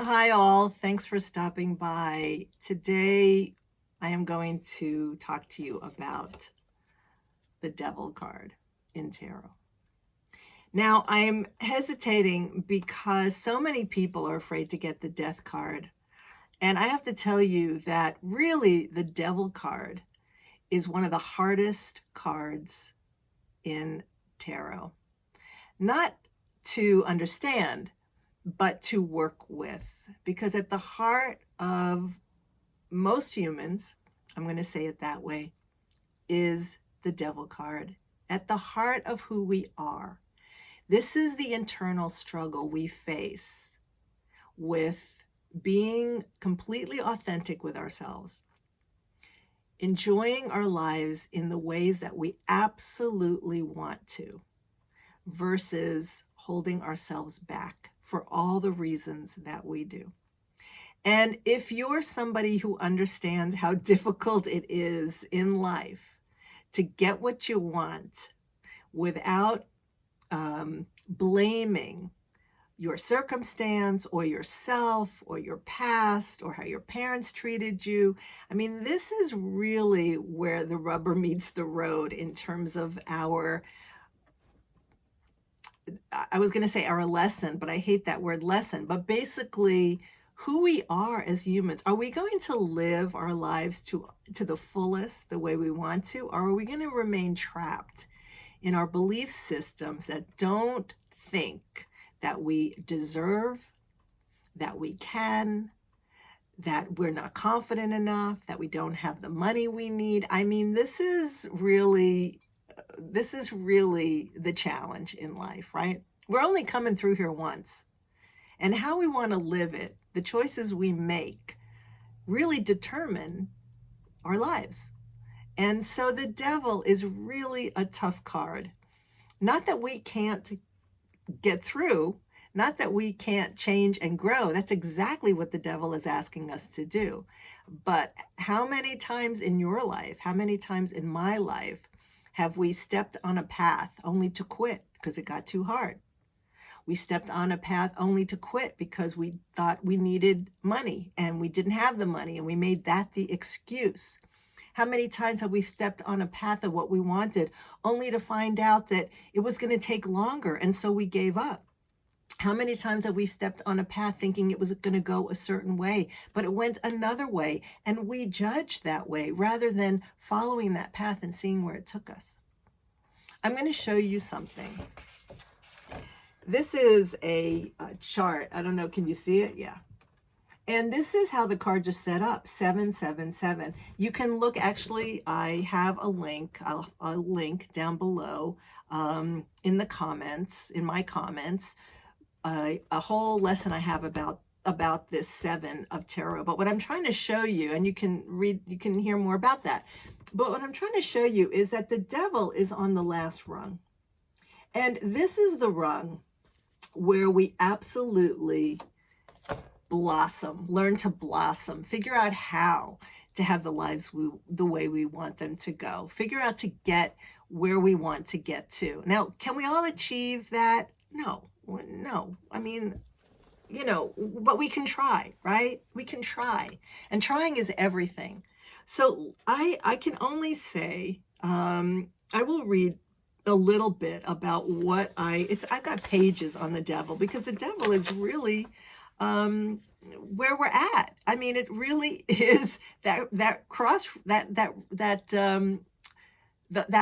Hi, all. Thanks for stopping by. Today, I am going to talk to you about the devil card in tarot. Now, I'm hesitating because so many people are afraid to get the death card. And I have to tell you that really the devil card is one of the hardest cards in tarot. Not to understand, but to work with. Because at the heart of most humans, I'm going to say it that way, is the devil card. At the heart of who we are. This is the internal struggle we face with being completely authentic with ourselves, enjoying our lives in the ways that we absolutely want to, versus holding ourselves back for all the reasons that we do. And if you're somebody who understands how difficult it is in life to get what you want without blaming your circumstance or yourself or your past or how your parents treated you, I mean, this is really where the rubber meets the road in terms of I was going to say our lesson, but I hate that word lesson, but basically who we are as humans. Are we going to live our lives to the fullest the way we want to, or are we going to remain trapped in our belief systems that don't think that we deserve, that we can, that we're not confident enough, that we don't have the money we need? I mean, this is really the challenge in life, right? We're only coming through here once. And how we want to live it, the choices we make, really determine our lives. And so the devil is really a tough card. Not that we can't get through, not that we can't change and grow. That's exactly what the devil is asking us to do. But how many times in your life, how many times in my life, have we stepped on a path only to quit because it got too hard? We stepped on a path only to quit because we thought we needed money and we didn't have the money, and we made that the excuse. How many times have we stepped on a path of what we wanted only to find out that it was going to take longer, and so we gave up? How many times have we stepped on a path thinking it was going to go a certain way, but it went another way, and we judged that way rather than following that path and seeing where it took us? I'm going to show you something. This is a chart. I don't know, can you see it? Yeah. And this is how the cards are set up, 777. You can look, actually, I have a link, a link down below in the comments, in my comments, a whole lesson I have about this 7 of tarot. But what I'm trying to show you, and you can hear more about that. But what I'm trying to show you is that the devil is on the last rung. And this is the rung where we absolutely blossom, learn to blossom, figure out how to have the lives the way we want them to go, figure out to get where we want to get to. Now, can we all achieve that? No. I mean, but we can try, right? We can try. And trying is everything. So I can only say, I will read a little bit about I've got pages on the devil, because the devil is really where we're at. I mean, it really is that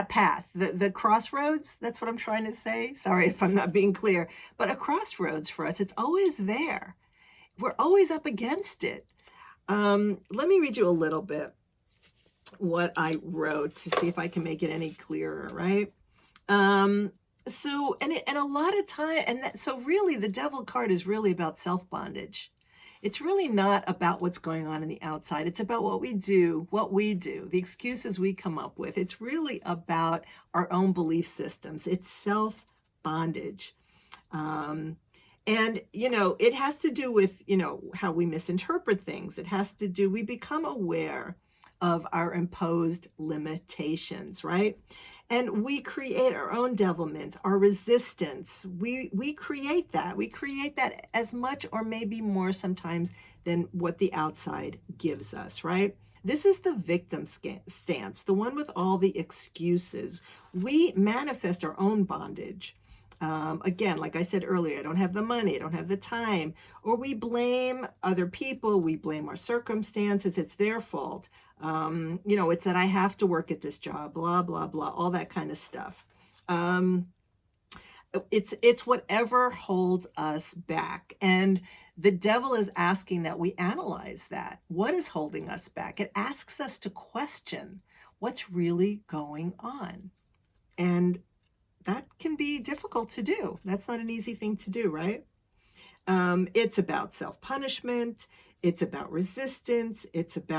path, the crossroads. That's what I'm trying to say. Sorry if I'm not being clear, but a crossroads for us, it's always there. We're always up against it. Let me read you a little bit what I wrote to see if I can make it any clearer, right? So a lot of time, so really the devil card is really about self-bondage. It's really not about what's going on in the outside. It's about what we do, the excuses we come up with. It's really about our own belief systems. It's self-bondage. And, it has to do with, how we misinterpret things. It has to do, we become aware of our imposed limitations, right? And we create our own devilments, our resistance. We create that. We create that as much or maybe more sometimes than what the outside gives us, right? This is the victim stance, the one with all the excuses. We manifest our own bondage. Again, like I said earlier, I don't have the money, I don't have the time, or we blame other people, we blame our circumstances, it's their fault. It's that I have to work at this job, blah, blah, blah, all that kind of stuff. It's whatever holds us back. And the devil is asking that we analyze that. What is holding us back? It asks us to question what's really going on. And that can be difficult to do. That's not an easy thing to do, right? It's about self-punishment. It's about resistance.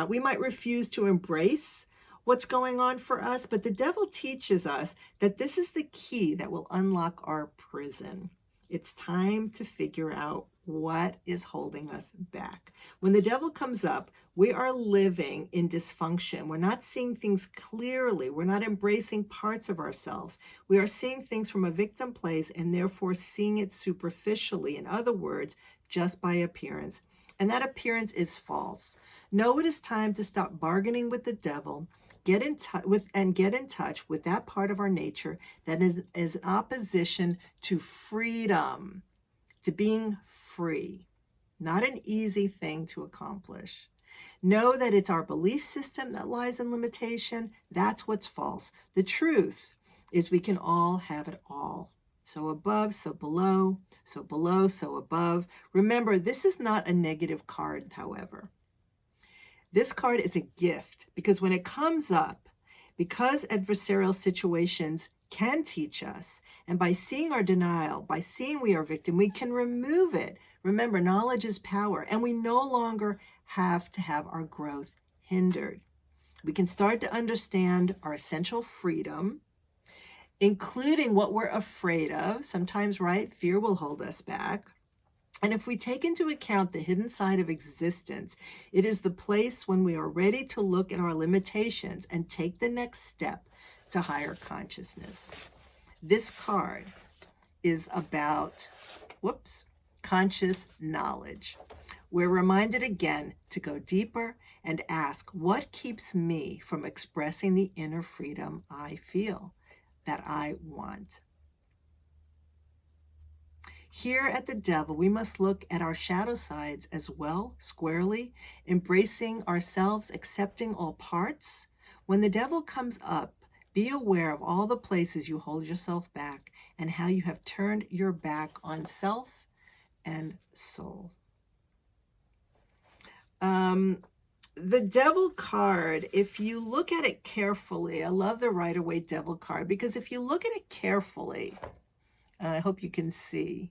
We might refuse to embrace what's going on for us, but the devil teaches us that this is the key that will unlock our prison. It's time to figure out what is holding us back. When the devil comes up, we are living in dysfunction. We're not seeing things clearly. We're not embracing parts of ourselves. We are seeing things from a victim place and therefore seeing it superficially. In other words, just by appearance. And that appearance is false. Know it is time to stop bargaining with the devil. Get in touch with that part of our nature that is in opposition to freedom, to being free. Not an easy thing to accomplish. Know that it's our belief system that lies in limitation. That's what's false. The truth is we can all have it all. So above, so below, so below, so above. Remember, this is not a negative card, however. This card is a gift because when it comes up, because adversarial situations can teach us, and by seeing our denial, by seeing we are victim, we can remove it. Remember, knowledge is power, and we no longer have to have our growth hindered. We can start to understand our essential freedom, including what we're afraid of. Sometimes, right, fear will hold us back. And if we take into account the hidden side of existence, it is the place when we are ready to look at our limitations and take the next step to higher consciousness. This card is about, conscious knowledge. We're reminded again to go deeper and ask, what keeps me from expressing the inner freedom I feel, that I want? Here at the devil, we must look at our shadow sides as well, squarely, embracing ourselves, accepting all parts. When the devil comes up, be aware of all the places you hold yourself back and how you have turned your back on self and soul. The devil card, if you look at it carefully, I love the Rider-Waite devil card because if you look at it carefully, and I hope you can see,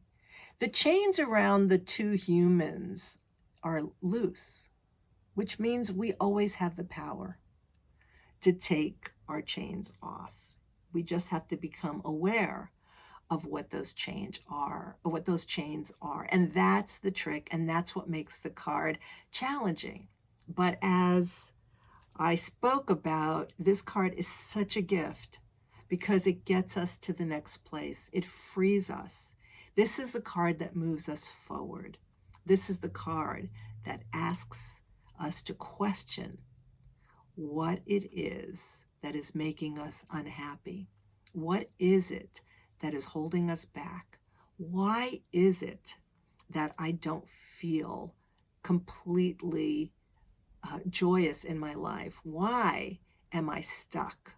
the chains around the two humans are loose, which means we always have the power to take our chains off. We just have to become aware of what those chains are, And that's the trick, and that's what makes the card challenging. But as I spoke about, this card is such a gift because it gets us to the next place. It frees us. This is the card that moves us forward. This is the card that asks us to question what it is that is making us unhappy. What is it that is holding us back? Why is it that I don't feel completely joyous in my life? Why am I stuck?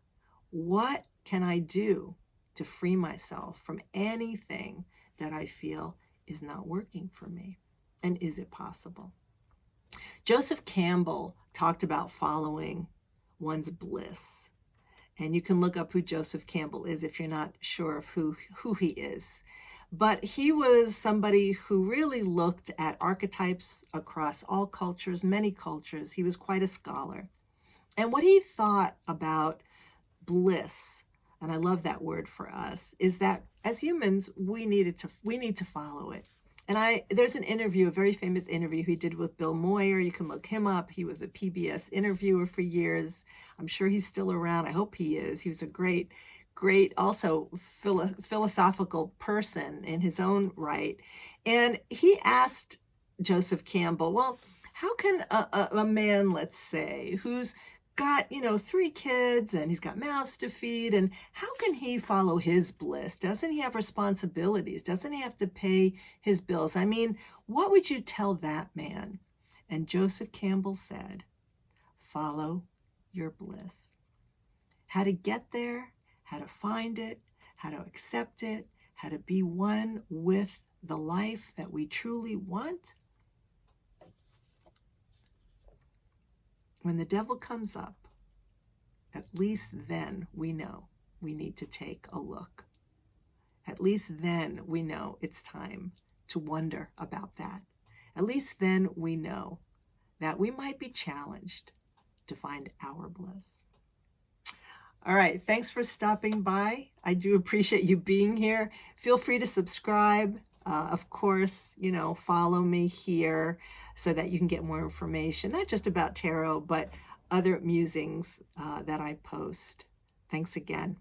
What can I do to free myself from anything that I feel is not working for me? And is it possible? Joseph Campbell talked about following one's bliss. And you can look up who Joseph Campbell is if you're not sure of who he is. But he was somebody who really looked at archetypes across all cultures, many cultures. He was quite a scholar. And what he thought about bliss, and I love that word for us, is that as humans, we need to follow it. And there's an interview, a very famous interview he did with Bill Moyer. You can look him up. He was a PBS interviewer for years. I'm sure he's still around. I hope he is. He was a great, great, also philosophical person in his own right. And he asked Joseph Campbell, well, how can a man, let's say, who's got, 3 kids and he's got mouths to feed, and how can he follow his bliss? Doesn't he have responsibilities? Doesn't he have to pay his bills? I mean, what would you tell that man? And Joseph Campbell said, follow your bliss. How to get there, how to find it, how to accept it, how to be one with the life that we truly want. When the devil comes up, at least then we know we need to take a look. At least then we know it's time to wonder about that. At least then we know that we might be challenged to find our bliss. All right, thanks for stopping by. I do appreciate you being here. Feel free to subscribe. Of course, follow me here so that you can get more information, not just about tarot, but other musings that I post. Thanks again.